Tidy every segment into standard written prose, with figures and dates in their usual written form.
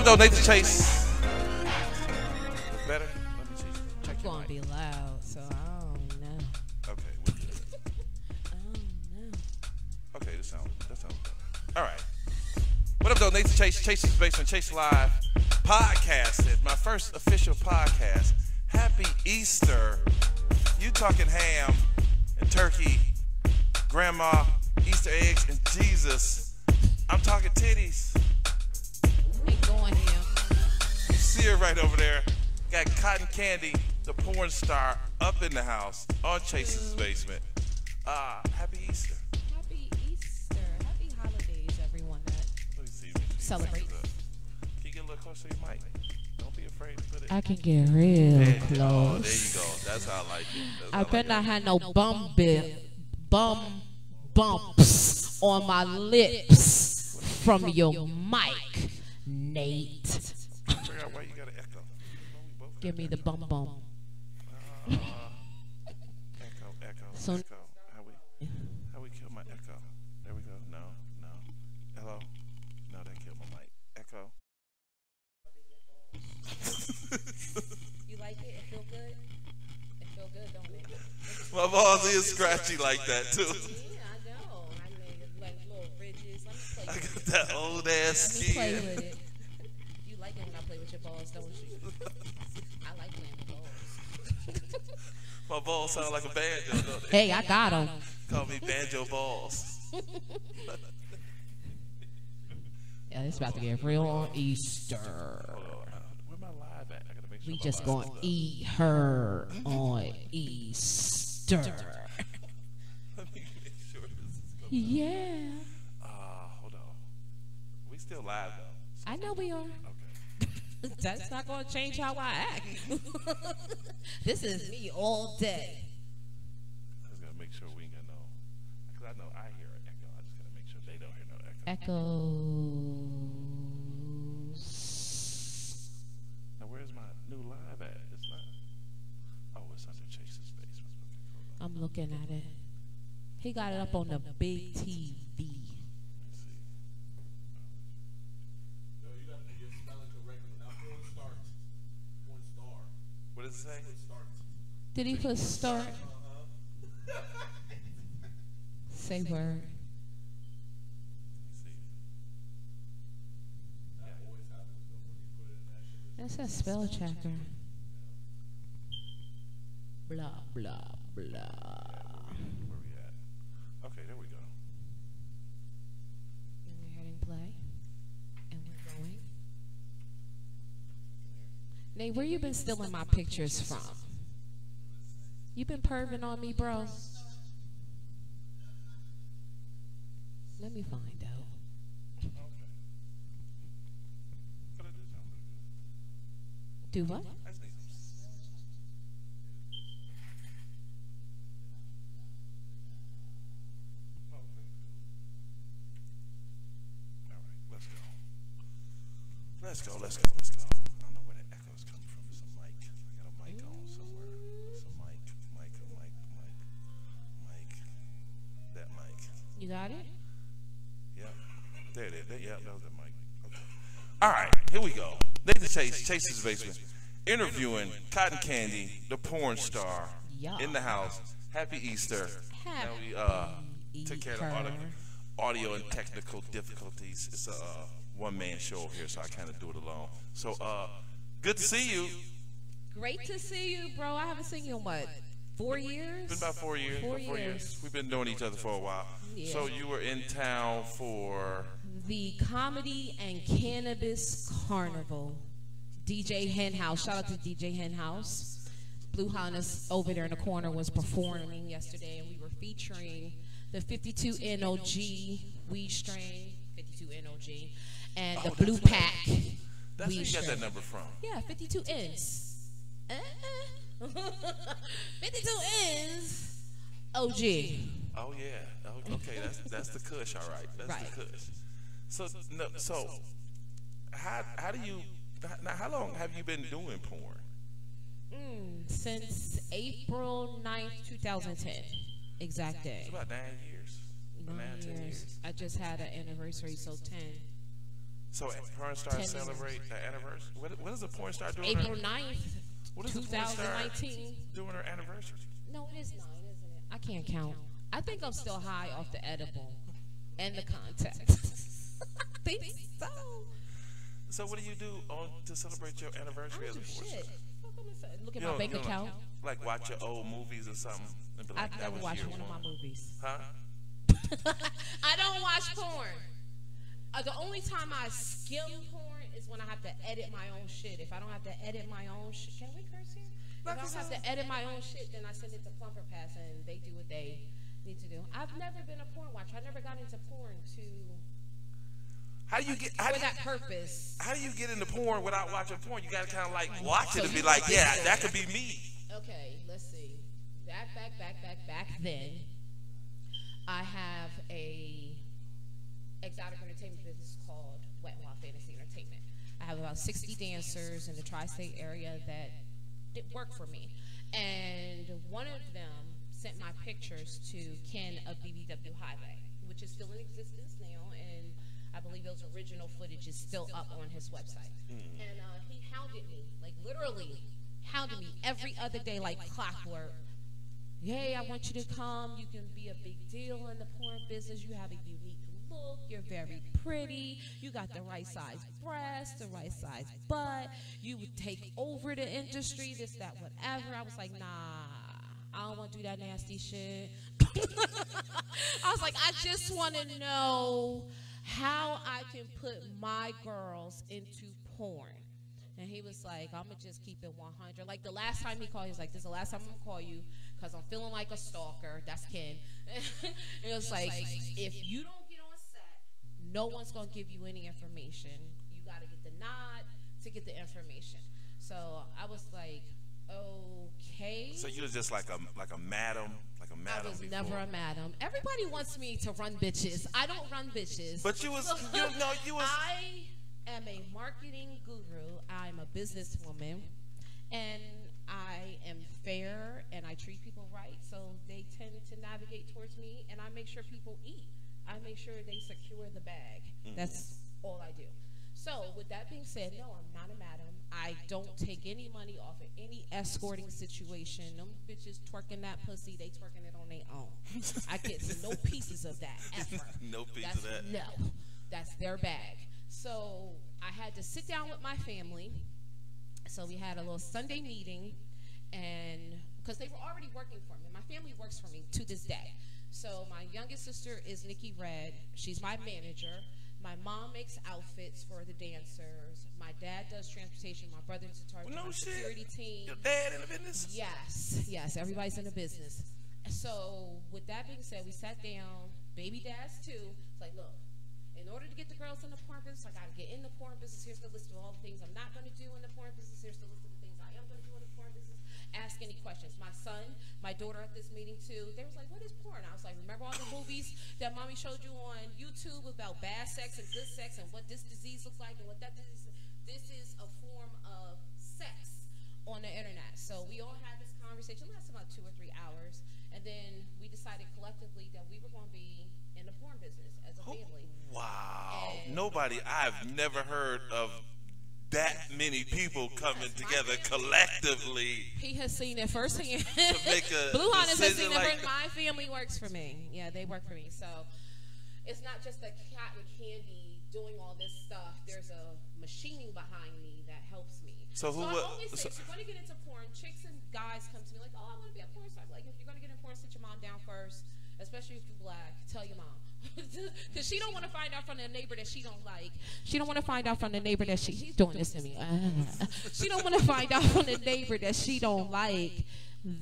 donate to Chase? Better? Let me check It's going to be loud, so I don't know. Okay, we're good. I don't know. Okay, that sounds better. All right. What up, donate to Chase? Chase's Basement, Chase Live podcasted. My first official podcast. Happy Easter. You talking ham and turkey, grandma, Easter eggs, and Jesus. I'm talking titties. Ain't going here. You see her right over there. Got Cotton Candy, the porn star, up in the house on Chase's Basement. Happy Easter. Happy Easter. Happy holidays, everyone that celebrates. Can you get a little closer to your mic? Don't be afraid to put it. I can get real close. Oh, there you go. That's how I like it. I better not have no bumps on my lips from your mic, Nate. Figure out why you got an echo. Give me the bum. Echo. So, Echo. How we kill my echo? There we go. No. Hello. No, that killed my mic. Echo. you like it? It feel good? It feel good, don't it? My balls is scratchy like that too. Yeah, I know. I made like little ridges. Let me play I with got it. that old ass Let me play skin. with it. You like it when I play with your balls, don't you? I like playing with balls. My balls sound like a banjo, don't they? Hey, I got them. Call me Banjo Balls. Yeah, it's about to get real on Easter. Where my live at? I gotta make sure. We just gonna eat her on Easter. Let me make sure this is going. Yeah. Hold on. We still live though. I know we are. Okay. That's not gonna change how I act. This is me all day. I just gotta make sure we ain't got no. Because I know I hear an echo. I just gotta make sure they don't hear no echo. Echoes. Now where's my new live at? It's not. Oh, it's under Chase's Basement. Okay, I'm looking at it. He got it up on the big TV. let's see. No, you got to get spelling correctly. Now, porn starts. Porn star. What does it say? Starts. Did he put start? Say word. Let's see. That always happens though when you put it in that shit. That's a spell checker. Blah, blah, blah. Where we at? Okay, there we go. And we're hitting play. And we're going. Nate, where you been stealing my pictures from? You been perving on me, bro? Let me find out. Okay. But I do sound pretty good. Do what? I just need some. Oh, okay. All right, let's go. Let's go. I don't know where the echo is coming from. It's a mic. I got a mic on somewhere. It's a mic. That mic. You got it? Yep. There it is. Yep, that was the mic. Okay. All right, here we go. Nathan Chase, Chase's Basement, interviewing Cotton Candy, the porn star, Yeah. in the house. Happy Easter. Happy Now we took care of all the audio and technical difficulties. It's a one-man show here, so I kind of do it alone. So, good to see you. Great to see you, bro. I haven't seen you in what? 4 years? Been about 4 years. 4 about 4 years. We've been knowing each other for a while. Yeah. So you were in town for The Comedy and Cannabis Carnival. DJ Henhouse. Shout out to DJ Henhouse. Blue Highness over there in the corner was performing yesterday, and we were featuring the 52 NOG weed strain, 52 NOG, and the Blue Pack. That's where you got strain. that number from. Yeah, 52 N's. 52 N's. OG. Oh yeah. Okay, that's the Kush, all right. That's Right. the Kush. So how do you now? How long have you been doing porn? Since April 9th, 2010. Exact day. It's about 9 years. 9 10 years. I just had an anniversary, so 10. So porn stars 10 years. celebrate the anniversary. What is a porn star doing? April 9th, What is a porn star 2019. doing her anniversary? No, it is 9, isn't it? I can't count. I think I'm still high off the edible and the context. I think so. So what do you do to celebrate your anniversary I as a don't do porn shit. star? Fuck, I'm gonna look at You my don't- bank you don't account. Like watch your old movies or something. And be like, I've that never was watched year one of my movies. Huh? I don't watch porn. The only time I skim porn is when I have to edit my own shit. If I don't have to edit my own shit, can we curse here? If I don't have to edit my own shit, then I send it to Plumper Pass and they do what they need to do. I've never been a porn watcher. I never got into porn How do you get? for that purpose. How do you get into porn without watching porn? You gotta kind of like watch So it and be you like, watch yeah, it. that could be me. Okay, let's see. Back then, I have a exotic entertainment business called Wet n Wild Fantasy Entertainment. I have about 60 dancers in the tri-state area that did work for me. And one of them sent my pictures to Ken of BBW Highway, which is still in existence now, and I believe those original footage is still up on his website. And he hounded me, like literally hounded me every other day like clockwork. Hey, I want you to come. You can be a big deal in the porn business. You have a unique look. You're very pretty. You got the right size breasts, the right size butt. You would take over the industry, this, that, whatever. I was like, nah, I don't want to do that nasty shit. I was like, I just want to know how I can put my girls into porn. And he was like, I'm going to just keep it 100. Like the last time he called, he was like, this is the last time I'm going to call you because I'm feeling like a stalker. That's Ken. And it was like, if you don't get on set, no one's going to give you any information. You got to get the nod to get the information. So I was like, okay. So you was just like a madam, I was before. never a madam. Everybody wants me to run bitches. I don't run bitches. But you was, you was. I am a marketing guru. I'm a businesswoman, and I am fair, and I treat people right, so they tend to navigate towards me, and I make sure people eat. I make sure they secure the bag. That's all I do. So with that being said, no, I'm not a madam. I don't take any money off of any escorting situation. Them bitches twerking that pussy, they twerking it on their own. I get no pieces of that ever. No piece of that. No, that's their bag. So I had to sit down with my family. So we had a little Sunday meeting, and because they were already working for me. My family works for me to this day. So my youngest sister is Nikki Red. She's my manager. My mom makes outfits for the dancers. My dad does transportation. My brother's in charge of my security team. Your dad in the business? Yes, everybody's in the business. So with that being said, we sat down, baby dads too. It's like, look, in order to get the girls in the porn business, I got to get in the porn business. Here's the list of all the things I'm not going to do in the porn business. Here's the list of the things I am going to do in the porn business. Ask any questions. My son, my daughter at this meeting too, they was like, what is porn? I was like, remember all the movies that mommy showed you on YouTube about bad sex and good sex and what this disease looks like and what that disease is? This is a form of sex on the internet. So we all had this conversation. It lasted about 2 or 3 hours. And then we decided collectively that we were going to be in the porn business as a family. Wow. I've never heard of that many people coming together collectively. He has seen it firsthand. To make a Blue Hunters has decision seen it. like My family works for me. Yeah, they work for me. So it's not just a cat with candy doing all this stuff. There's a machine behind me that helps me. So who I would- always say, if you're going to get into porn, chicks and guys come to me like, oh, I want to be a porn star. I'm like, if you're going to get in porn, sit your mom down first, especially if you're black. Tell your mom. Because she don't want to find out from the neighbor that she don't like. She don't want to find out from the neighbor that she's doing this to me. She don't want to find out from the neighbor that she don't like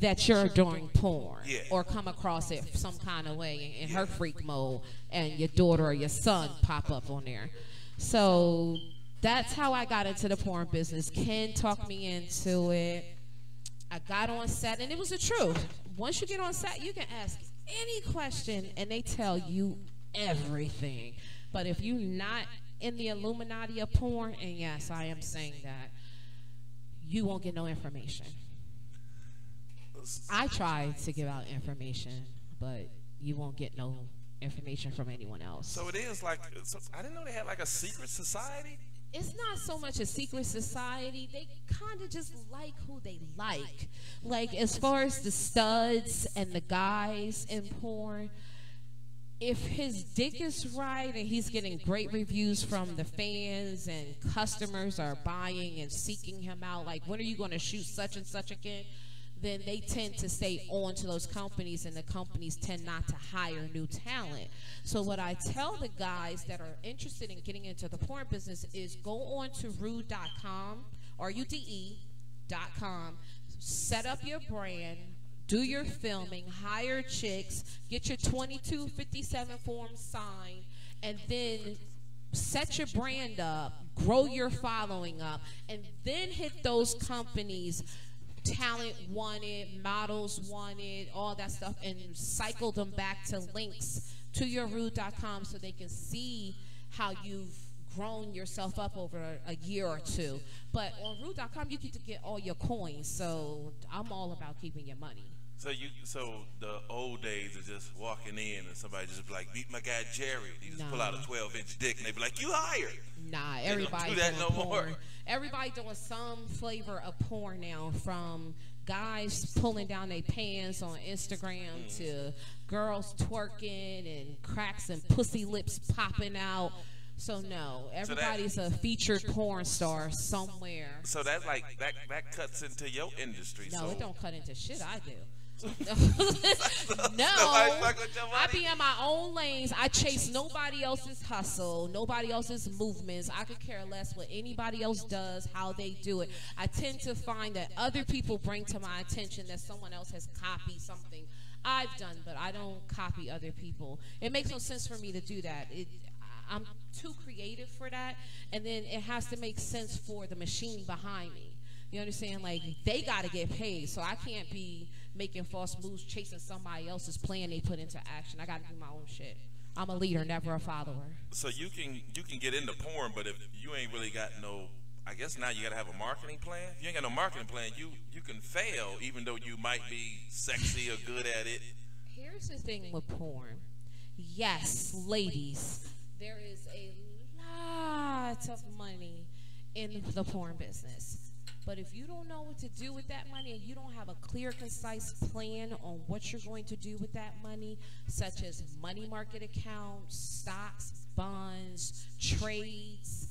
that you're doing porn or come across it some kind of way in her freak mode, and your daughter or your son pop up on there. So that's how I got into the porn business. Ken talked me into it. I got on set, and it was the truth. Once you get on set, you can ask any question, and they tell you everything. But if you're not in the Illuminati of porn, and yes, I am saying that, you won't get no information. I try to give out information, but you won't get no information from anyone else. So it is like, so I didn't know they had like a secret society. It's not so much a secret society. They kind of just like who they like. Like, as far as the studs and the guys in porn, if his dick is right and he's getting great reviews from the fans and customers are buying and seeking him out, like, when are you going to shoot such and such again? Then they tend to stay on to those companies, and the companies tend not to hire new talent. So what I tell the guys that are interested in getting into the porn business is go on to rude.com, rude.com, set up your brand, do your filming, hire chicks, get your 2257 form signed, and then set your brand up, grow your following up, and then hit those companies. Talent wanted, models wanted, all that stuff, and cycle them back to links to your rude.com so they can see how you've grown yourself up over a year or two. But on rude.com, you get to get all your coins, so I'm all about keeping your money. So the old days is just walking in and somebody just be like, meet my guy Jerry. You just pull out a 12-inch dick and they be like, you hired. Nah, everybody do that doing no porn. more. Everybody doing some flavor of porn now, from guys pulling down their pants on Instagram to girls twerking and cracks and pussy lips popping out. So no, everybody's a featured porn star somewhere. So that like that cuts into your industry. No, so it don't cut into shit I do. No, I be in my own lanes. I chase nobody else's hustle, nobody else's movements. I could care less what anybody else does, how they do it. I tend to find that other people bring to my attention that someone else has copied something I've done, but I don't copy other people. It makes no sense for me to do that. I'm too creative for that, and then it has to make sense for the machine behind me. You understand? Like, they got to get paid, so I can't be making false moves, chasing somebody else's plan they put into action. I got to do my own shit. I'm a leader, never a follower. So you can get into porn, but if you ain't really got no, I guess now you got to have a marketing plan. If you ain't got no marketing plan, you can fail, even though you might be sexy or good at it. Here's the thing with porn. Yes, ladies, there is a lot of money in the porn business. But if you don't know what to do with that money and you don't have a clear, concise plan on what you're going to do with that money, such as money market accounts, stocks, bonds, trades,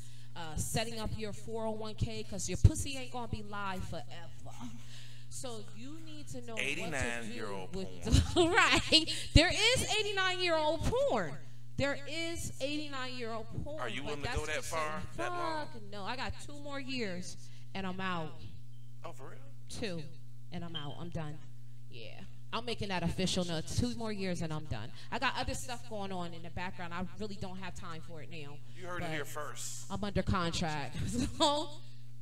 setting up your 401k, because your pussy ain't going to be live forever. So you need to know what to do 89-year-old with porn. Right. There is 89-year-old porn. There is 89-year-old porn. Are you willing to go that far, that long? No, I got 2 more years. And I'm out. Oh, for real? 2, and I'm out. I'm done. Yeah. I'm making that official now. 2 more years and I'm done. I got other stuff going on in the background. I really don't have time for it now. You heard it here first. I'm under contract. So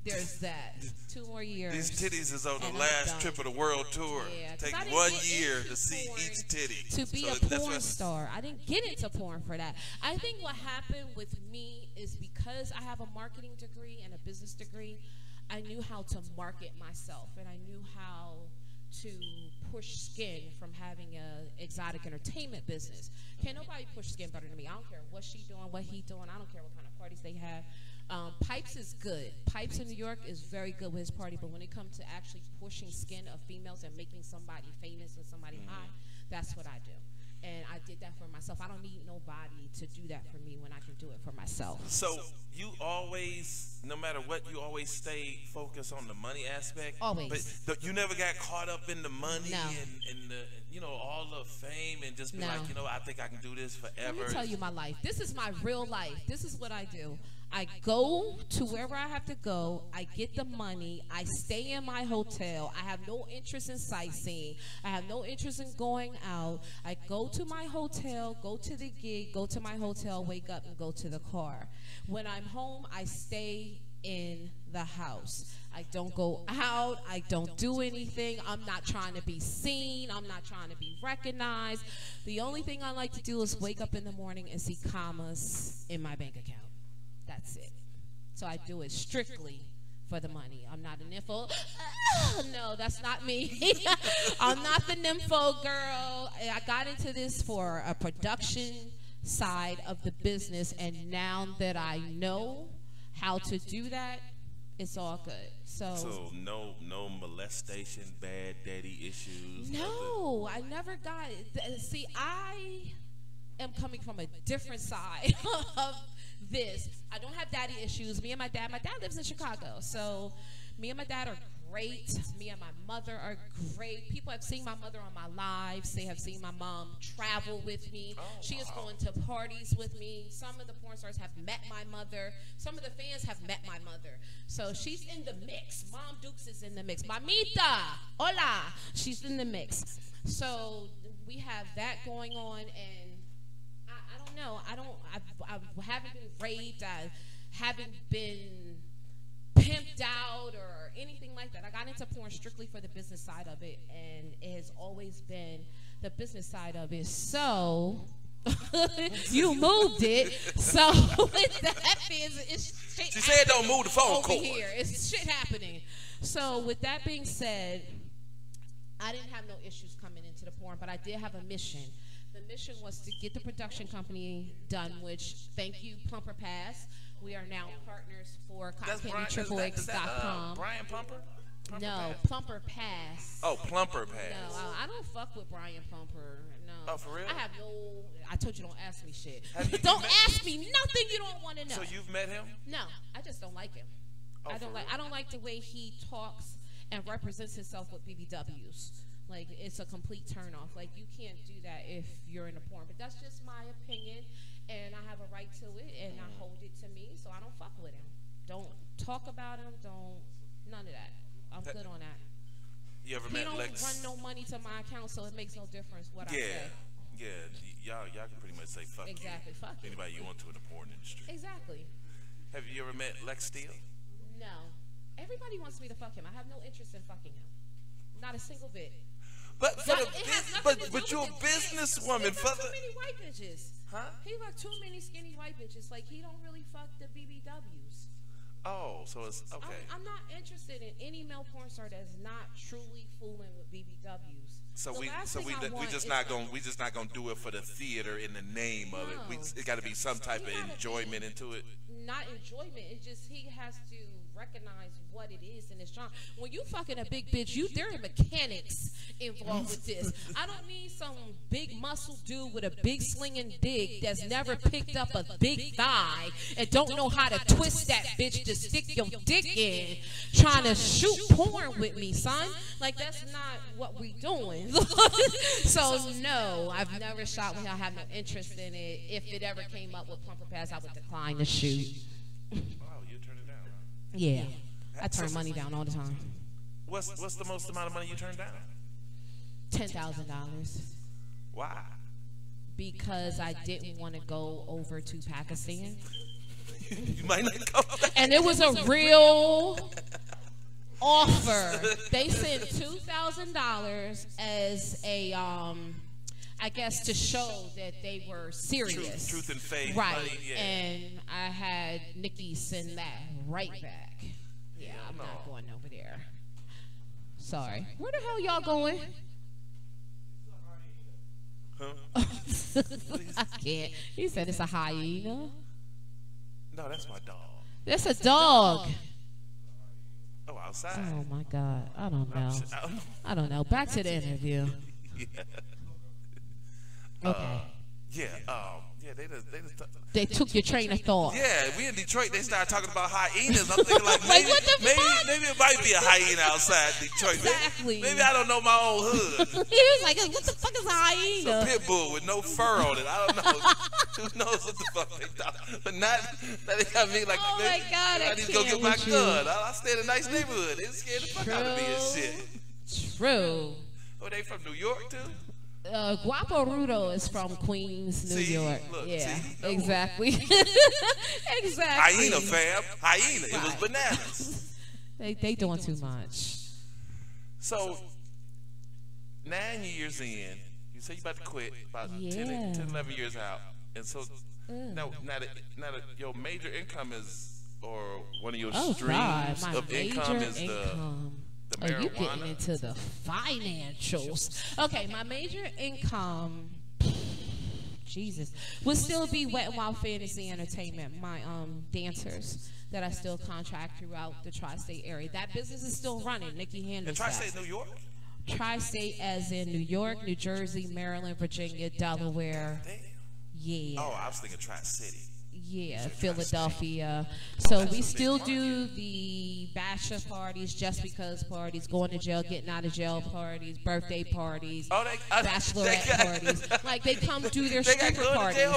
there's that. 2 more years. These titties is on the last trip of the world tour. Yeah, take 1 year to see each titty. To be a porn star. I didn't get into porn for that. I think what happened with me is because I have a marketing degree and a business degree, I knew how to market myself, and I knew how to push skin from having a exotic entertainment business. Can't nobody push skin better than me. I don't care what she doing, what he doing. I don't care what kind of parties they have. Pipes is good. Pipes in New York is very good with his party, but when it comes to actually pushing skin of females and making somebody famous and somebody hot, that's what I do. And I did that for myself. I don't need nobody to do that for me when I can do it for myself. So you always, no matter what, you always stay focused on the money aspect? Always. But you never got caught up in the money No. and the, all the fame and just be like, I think I can do this forever. Let me tell you my life. This is my real life. This is what I do. I go to wherever I have to go. I get the money. I stay in my hotel. I have no interest in sightseeing. I have no interest in going out. I go to my hotel, go to the gig, go to my hotel, wake up, and go to the car. When I'm home, I stay in the house. I don't go out. I don't do anything. I'm not trying to be seen. I'm not trying to be recognized. The only thing I like to do is wake up in the morning and see commas in my bank account. That's it. So I do it strictly for the money. I'm not a nympho. No, that's not me. I'm not the nympho girl. I got into this for a production side of the business, and now that I know how to do that, it's all good. So no molestation, bad daddy issues. No, I never got it. See, I am coming from a different side of this. I don't have daddy issues. Me and my dad lives in Chicago, so me and my dad are great. Me and my mother are great. People have seen my mother on my lives. They have seen my mom travel with me. She is going to parties with me. Some of the porn stars have met my mother. Some of the fans have met my mother. So she's in the mix. Mom Dukes is in the mix. Mamita, hola. She's in the mix. So we have that going on, and I don't know. I haven't been raped. I haven't been pimped out or anything like that. I got into porn strictly for the business side of it, and it has always been the business side of it. So you moved it. So with that being, it's shit. She said don't move the phone cord. Here, it's shit happening. So with that being said, I didn't have no issues coming into the porn, but I did have a mission. The mission was to get the production company done, which, thank you, Plumper Pass. We are now partners for CottonCandyXXX.com. Brian Plumper? No, Pass? Plumper Pass. Oh, Plumper Pass. No, I don't fuck with Brian Plumper. No. Oh, for real? I told you don't ask me shit. Don't ask me nothing you don't want to know. So you've met him? No, I just don't like him. Oh, I don't like the way he talks and represents himself with BBWs. Like, it's a complete turnoff. Like, you can't do that if you're in a porn. But that's just my opinion, and I have a right to it, and I hold it to me, so I don't fuck with him. Don't talk about him. None of that. I'm good on that. You ever he met don't Lex? run no money to my account, so it makes no difference what I say. Yeah. Y'all can pretty much say fuck Exactly, you. fuck you. Anybody you want to in the porn industry. Exactly. Have you ever met Lex Steele? No. Everybody wants me to fuck him. I have no interest in fucking him. Not a single bit. But you're a businesswoman. He fuck too many white bitches. Huh? He fuck too many skinny white bitches. Like, he don't really fuck the BBWs. Oh, so it's okay. I'm not interested in any male porn star that's not truly fooling with BBWs. So we just not gonna do it for the theater in the name of it. It got to be some type of enjoyment into it. Not enjoyment. It's just he has to recognize what it is in his genre. When you fucking a big bitch, there are mechanics involved with this. I don't need some big muscle dude with a big slinging dick that's never picked up a big thigh and don't know how to twist that bitch to stick your dick in, trying to shoot porn with me, son. Like, that's not what we doing. So no, I've never shot with him. I have no interest in it. If it ever came up with Plumper Pass, I would decline to shoot. Wow, you turn it down, huh? Yeah, I turn money down all the time. What's the most amount of money you turn down? $10,000. Why? Because I didn't want to go over to Pakistan. You might not go. And it was a real offer. They sent $2,000 as a I guess to show that they were serious. Truth and faith. Right. Money, yeah. And I had Nikki send that right back. Yeah, I'm not going over there. Sorry. Where the hell y'all going? Huh? I can't. He said it's a hyena. No, that's my dog. That's a dog. Oh, outside. Oh my God. I don't know. I don't know. Back to the interview. Yeah. Okay. They took your train of thought. Yeah, we in Detroit. They started talking about hyenas. I'm thinking like maybe it might be a hyena outside Detroit. Exactly. Maybe I don't know my own hood. He was like, "What the fuck is a hyena?" A pit bull with no fur on it. I don't know. Who knows what the fuck they thought? But not that they got me like. Oh my God, I need to go get my gun. I stay in a nice neighborhood. They scared the fuck out of me and shit. True. Oh, they from New York too? Guapo Rudo is from Queens, New York. Look, yeah, see? exactly. Exactly. Hyena, fam. Hyena. It was bananas. They doing too much. So, 9 years in, you say you about to quit, about 10, 11 years out. And so, now that your major income is, or one of your streams of income is Oh, you getting into the financials. Okay, my major income, Jesus, would still be Wet n Wild Fantasy Entertainment, my dancers that I still contract throughout the tri-state area. That business is still running. Nikki handles And tri-state New York? Tri-state as in New York, New Jersey, Maryland, Virginia, Delaware. Damn. Yeah. Oh, I was thinking Tri-City. Yeah, Philadelphia. So we still do the bachelor parties, just because parties, going to jail, getting out of jail parties, birthday parties, bachelorette parties. Like they come do their stripper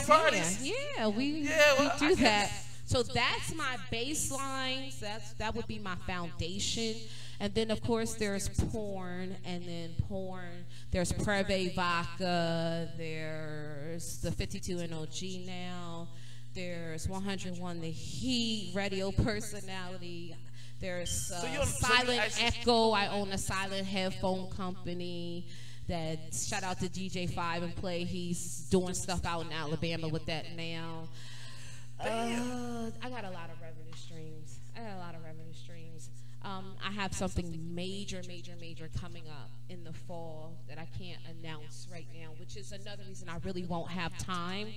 parties. Yeah, we do that. So that's my baseline. That would be my foundation. And then of course there's porn, and then there's Preve Vodka, there's the 52 NOG now. There's 101 The Heat, radio personality. There's Silent Echo. I own a silent headphone company that, shout out to DJ 5 and Play. He's doing stuff out in Alabama with that now. I got a lot of revenue streams. I have something major coming up in the fall that I can't announce right now, which is another reason I really won't have time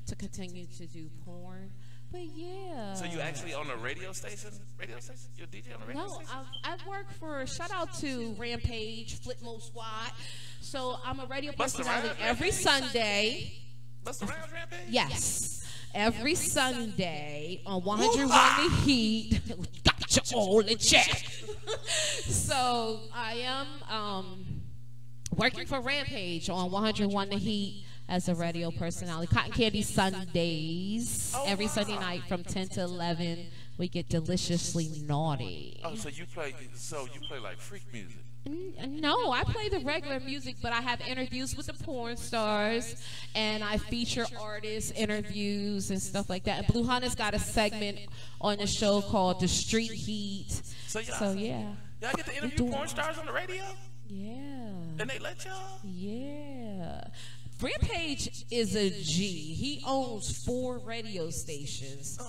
to continue to do porn. But yeah. So you actually on a radio station? You're a DJ on a radio station? No, I work for, shout out to Rampage, Flipmo Squad. So I'm a radio personality every Sunday. Bust around Rampage? Yes. Every Sunday on 101 The Heat. Got you all in check. So I am working for Rampage on 101 The Heat as a radio personality. Cotton Candy Sundays. Every Sunday night from 10 to 11, we get deliciously naughty. Oh, so you play like freak music? No, I play the regular music, but I have interviews with the porn stars, and I feature artists, interviews, and stuff like that. And Blue Hunter's got a segment on the show called The Street Heat. So yeah. Y'all get to interview porn stars on the radio? Yeah. And they let y'all? Yeah. Rampage is a G. He owns 4 radio stations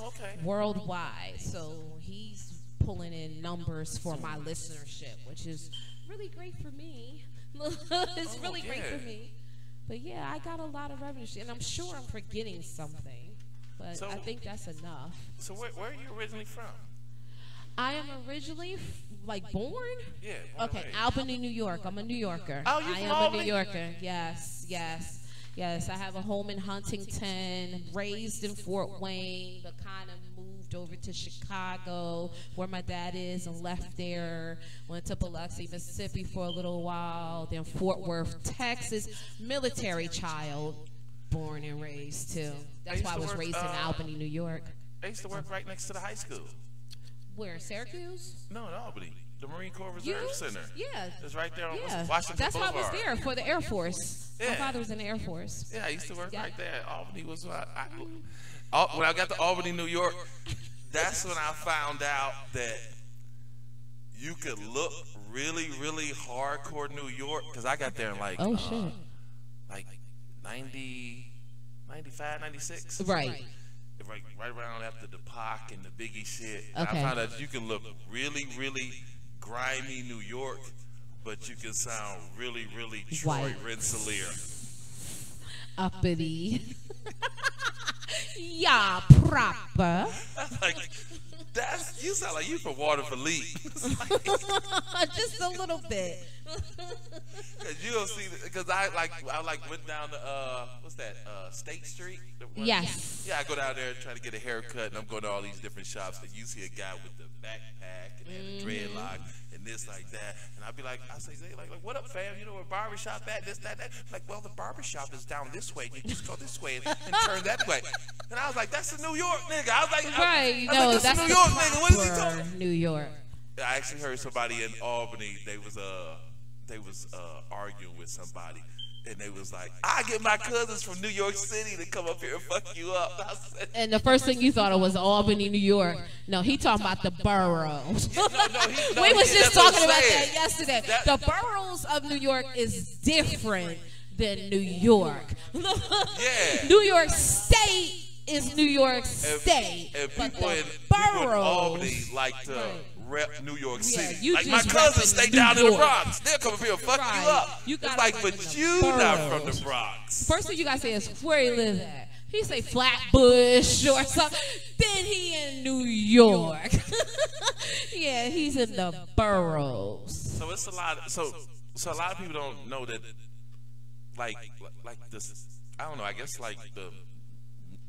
worldwide. So he's pulling in numbers for my listenership, which is really great for me. It's really great for me. But yeah, I got a lot of revenue, and I'm sure I'm forgetting something, but I think that's enough. So where are you originally from? I am originally born? Yeah. Okay, Albany, New York. I'm a New Yorker. Oh, you I from am Albany? a New Yorker. Yes. I have a home in Huntington, raised in Fort Wayne, but kind of moved over to Chicago, where my dad is, and left there. Went to Biloxi, Mississippi for a little while, then Fort Worth, Texas. Military child, born and raised too. That's why I was raised in Albany, New York. I used to work right next to the high school. Where, Syracuse? No, in Albany. The Marine Corps Reserve Center. Yeah. It's right there on Washington That's Boulevard. why I was there, for the Air Force. Yeah. My father was in the Air Force. Yeah, I used to work right there. Albany was when I got to Albany, New York, that's when I found out that you could look really, really hardcore New York, because I got there in like 90, 95, 96. Right. Right around after the Pac and the Biggie shit. And I found out you can look really, really grimy New York, but you can sound really, really Troy Rensselaer. Uppity. Yeah, proper. You sound like you from Waterville. Just a little bit. Cause you don't see, because I went down to what's that, State Street? Yes. Yeah, I go down there and try to get a haircut, and I'm going to all these different shops, and you see a guy with the backpack and a dreadlock and this like that, and I'll be like, I say, like, what up, fam? You know where barbershop at? This, that. Like, well, the barbershop is down this way. You just go this way and turn that way. And I was like, that's a New York nigga. I was like, that's a New York nigga. What is he talking? New York. I actually heard somebody in Albany. They was arguing with somebody, and they was like, I get my cousins from New York City to come up here and fuck you up. And the first thing you thought of was Albany, New York. No, he talking about the boroughs. We was just talking about that yesterday. The boroughs of New York is different than New York. New York State is New York State, and but people the in boroughs Albany like to rep New York Yeah, City. you Like my just cousins repping stay New down in the York. Bronx. They'll come up here and fuck you Right. up. You It's gotta like, live but in the you not from boroughs. the Bronx. First thing you gotta say is where he live at. He say Flatbush or something. Then he in New York. Yeah, he's in the boroughs. So it's a lot. So a lot of people don't know that. Like this. I don't know. I guess like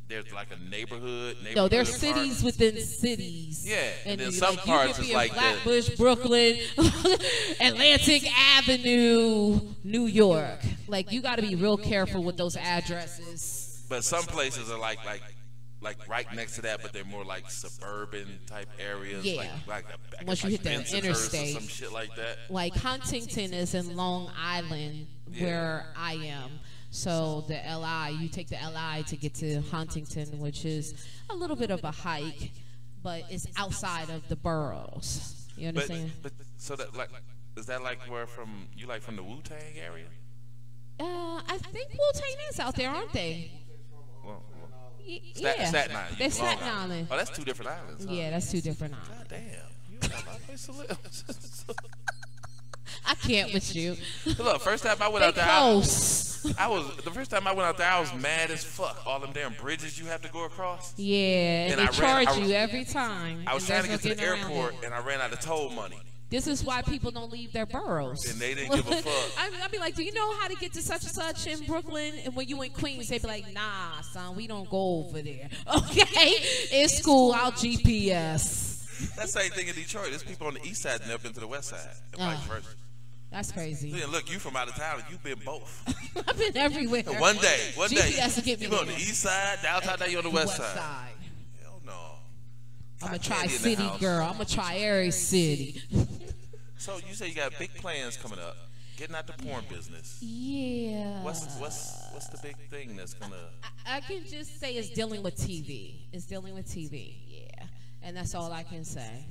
there's like a neighborhood. No, there's part. cities within cities. Yeah, and then you- some like, parts you could is be like in Flatbush, Brooklyn, Atlantic Avenue, New York. Like you got to be real careful with those addresses. But some places are like right next to that, but they're more like suburban type areas. Yeah. Like Once you hit the Bensonhurst or interstate. some shit like that. Like Huntington is in Long Island, where I am. So the LI, you take the LI to get to Huntington, which is a little bit of a hike, but it's outside of the boroughs. You understand? But so that like is that like where from you like from the Wu-Tang area? I think Wu-Tang is out there, aren't they? Well, Yeah, Staten Island. they're Long Staten Island. Oh, that's two different islands. Huh? Yeah, that's two different God islands. damn. You got a lot of place to live. I can't with you. Look, first time I went They out there, close. the first time I went out there, I was mad as fuck. All them damn bridges you have to go across. Yeah, And they I charge ran- you every time. I was and trying to there's get to no the getting around airport, it. and I ran out of toll money. This is why people don't leave their boroughs. And they didn't give a fuck. I'd be like, do you know how to get to such and such in Brooklyn? And when you in Queens, they'd be like, nah, son, we don't go over there. Okay? It's cool. I'll GPS. That same thing in Detroit. There's people on the east side that never been to the west side. And vice versa. That's crazy. Yeah, look, you from out of town, and you've been both. I've been everywhere. One day, GPS will get me you on the there. east side, downtown, now you on the west side. Hell no. I'm a Got tri candy in the city house. girl. I'm a try every city. So you say you got big plans coming up, getting out the porn business. Yeah. What's the big thing that's gonna? I can just say it's dealing with TV. It's dealing with TV. Yeah. And that's all I can say.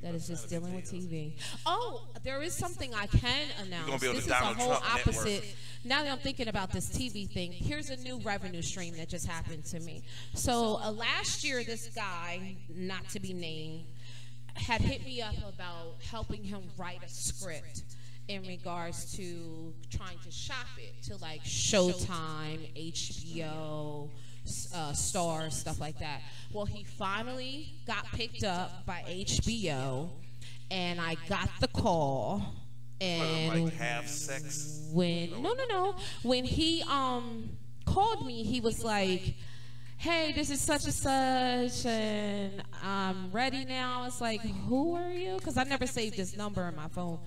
That is just dealing with TV. Oh, there is something I can announce. You're gonna be on This the is a Donald whole Trump opposite. network. Now that I'm thinking about this TV thing, here's a new revenue stream that just happened to me. So last year, this guy, not to be named, had hit me up about helping him write a script in regards to trying to shop it to like Showtime, HBO, Star, stuff like that. Well, he finally got picked up by HBO, and I got the call. And like have sex? when when he called me, he was like, hey, this is such and such, and I'm ready now. It's like, who are you? Because I never saved this number in my phone.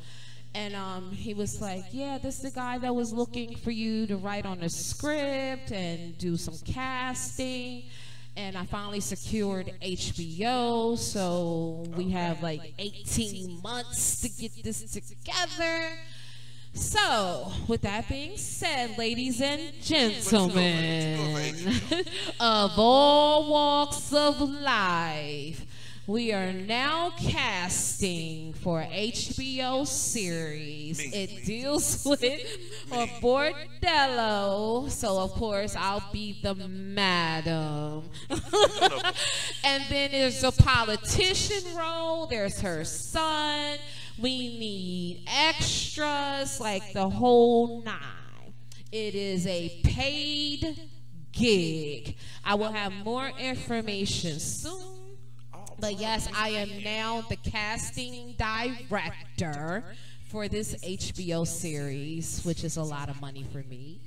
And he was like, yeah, this is the guy that was looking for you to write on a script and do some casting. And I finally secured HBO, so we have like 18 months to get this together. So, with that being said, ladies and gentlemen, of all walks of life, we are now casting for HBO series. It deals with a bordello, so of course I'll be the madam. And then there's a politician role. There's her son. We need extras, like the whole nine. It is a paid gig. I will have more information soon. But yes, I am now the casting director for this HBO series, which is a lot of money for me.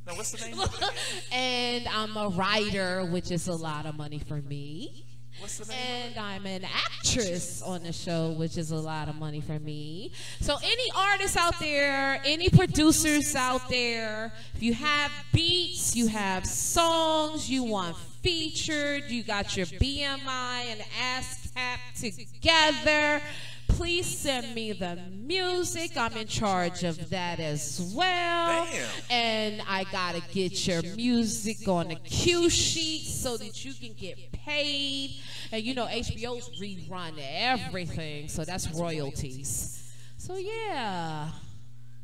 Now, what's the name of it again? And I'm a writer, which is a lot of money for me. What's the name? And I'm an actress on the show, which is a lot of money for me. So any artists out there, any producers out there, if you have beats, you have songs, you want featured, you got your BMI and ASCAP together, please send me the music. I'm in charge of that as well. Damn. And I gotta get your music on the cue sheet so that you can get paid. And you know, HBO's rerun everything, so that's royalties. So yeah,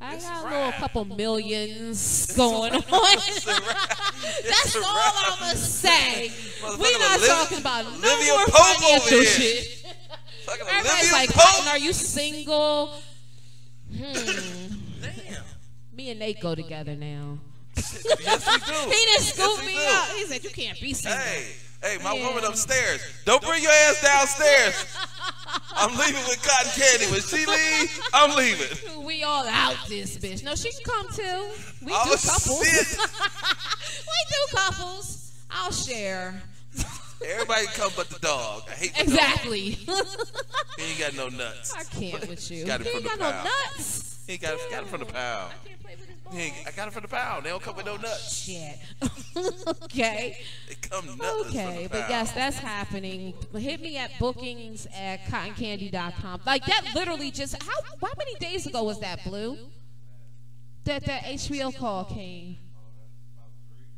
I got a little couple millions going on. That's all I'ma say. We're not talking about no more financial shit. Fucking Everybody's Olivia like, Pope. Cotton, are you single? Damn. Me and Nate go together now. Yes, we do. He didn't scoop we me do. up. He said, you can't be single. Hey, my woman upstairs. Don't bring your ass downstairs. I'm leaving with Cotton Candy. When she leave, I'm leaving. We all out this bitch. No, she can come too. We do Oh, couples. shit. We do couples. I'll share. Everybody come but the dog. I hate the Exactly. dog. He ain't got no nuts. I can't with you. Got it He from ain't the got no pound. nuts. He got it from the pound. I can't play with his balls. I got it from the pound. They don't come with no nuts. Shit. Okay. They come nutless Okay, from the but pound. yes, that's happening. Hit me at bookings at cottoncandy.com. Like that literally just how many days ago was that, Blue? That HBO call came.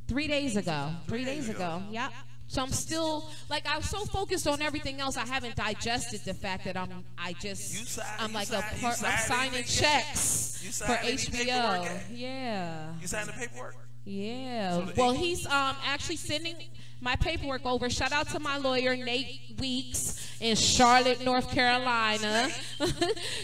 3 days ago. 3 days ago. Yep. So I'm still like I'm so focused on everything else. I haven't digested the fact that I'm signing checks for HBO. Yeah. You signed the paperwork? Yeah. Well, he's actually sending my paperwork over. Shout out to my lawyer, Nate Weeks, in Charlotte, North Carolina.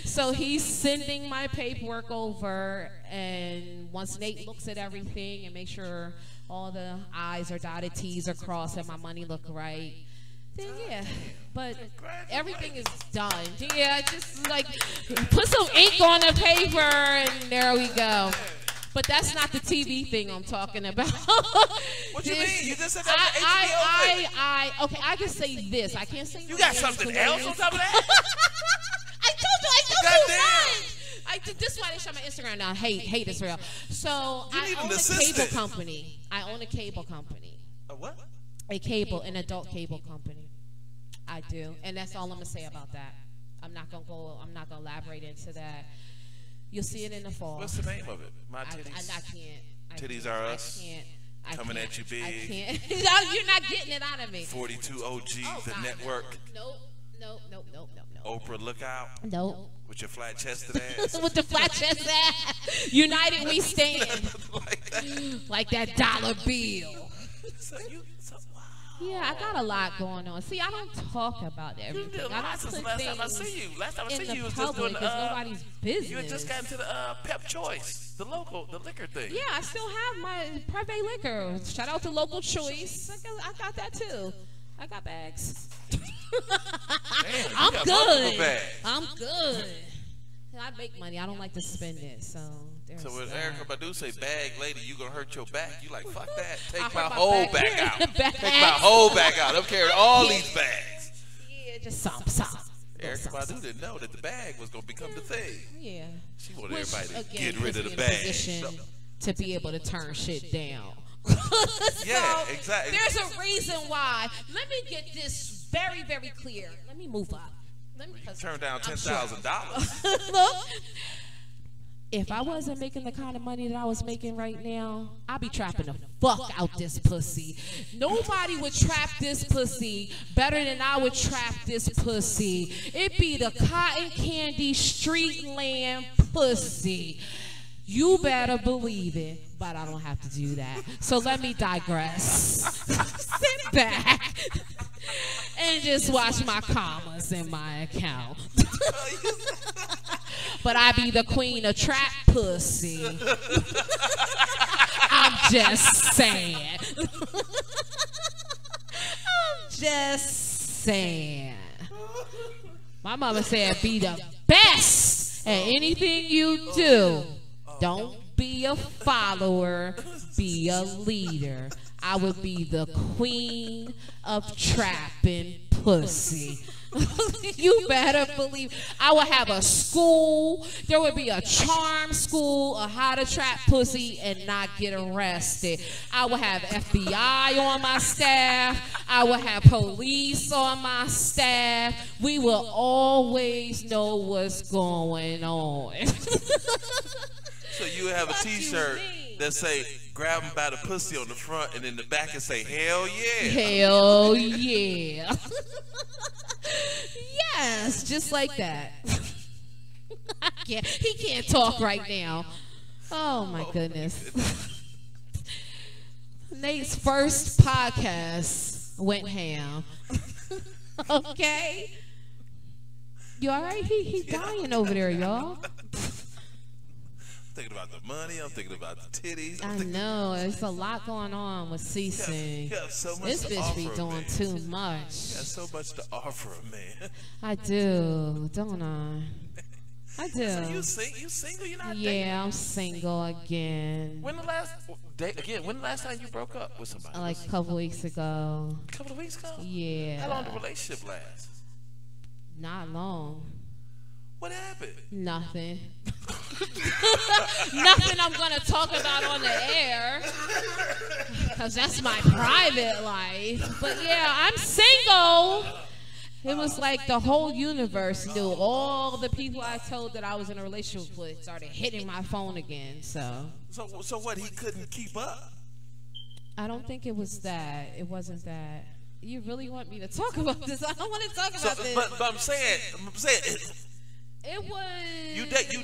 So he's sending my paperwork over, and once Nate looks at everything and makes sure all the I's are dotted, T's are crossed, and my money look right, then yeah. But everything is done. Yeah, just like put some ink on the paper, and there we go. But that's not the TV thing I'm talking about. What you mean? You just said that okay, I can say this. I can't say you got something else on top of that? I told you Goddamn. this is why they shut my Instagram down. Hate is real. So You I need own an a assistant. cable company. I own a cable company. A what? An adult cable company. I do. And that's all I'm gonna say about that. I'm not gonna elaborate into that. You'll see it in the fall. What's the name of it? My titties. I can't. Titties Are Us. Coming at you big. I can't. No, you're not getting it out of me. 42 OG, the God, network. Nope. Oprah Lookout. Nope. With your flat chested ass. With the flat chest ass. United we stand. Like that. Like that dollar bill. So wow. Yeah, I got a lot going on. See, I don't talk about everything. You did a I lot don't since put last time I things see you. Last time I in see the you was just doing public. It's nobody's business. You had just gotten to the Pep Choice, the liquor thing. Yeah, I still have my private liquor. Shout out to Local Choice. I got that too. I got bags. Damn, I'm got good. multiple bags. I'm good. I make money. I don't like to spend it. So there's So when that. Erykah Badu say bag lady, you gonna hurt your back. You like, fuck that. I Take hurt my my whole back. back out. Back. Take my whole back out. I'm carrying all these bags. Yeah, just some. Erykah Badu didn't know that the bag was gonna become the thing. Yeah. She wanted Which, everybody to again, get rid puts of me the in a bag. position to be able to turn shit down. Yeah, exactly. There's a reason why. Let me get this very, very clear. Let me move up. Turn down I'm sure. $10,000. Look, if I wasn't making the kind of money that I was making right now, I'd be trapping the fuck out this pussy. Nobody would trap this pussy better than I would trap this pussy. It be the cotton candy street land pussy. You better believe it, but I don't have to do that. So let me digress. Sit back and just watch my commas in my account. But I be the queen of trap pussy. I'm just saying. I'm just saying. My mama said be the best at anything you do. Don't be a follower, be a leader. I would be the queen of trapping pussy. You better believe. I would have a school. There would be a charm school of how to trap pussy and not get arrested. I would have FBI on my staff. I would have police on my staff. We will always know what's going on. So you would have a T-shirt that say "Grab him by the pussy" on the front, and in the back it say "Hell yeah." Hell yeah. Yes, just like that. He can't talk right now. Oh my goodness. Nate's first podcast went ham. Okay. You all right? He dying over there, y'all. Thinking about the money. I'm thinking about the titties. I know. There's a lot going on with Cece. So much This to bitch be offer, doing man. too much. You got so much to offer, man. I do, don't I? I do. So you single? You're not dating? Yeah, I'm single again. When the last time you broke up with somebody? Like a couple weeks ago. A couple of weeks ago? Yeah. How long did the relationship last? Not long. What happened? Nothing. Nothing I'm going to talk about on the air. Because that's my private life. But yeah, I'm single. It was like the whole universe knew. All the people I told that I was in a relationship with started hitting my phone again. So what? He couldn't keep up? I don't think it was that. It wasn't that. You really want me to talk about this? I don't want to talk about this. But I'm saying, it was.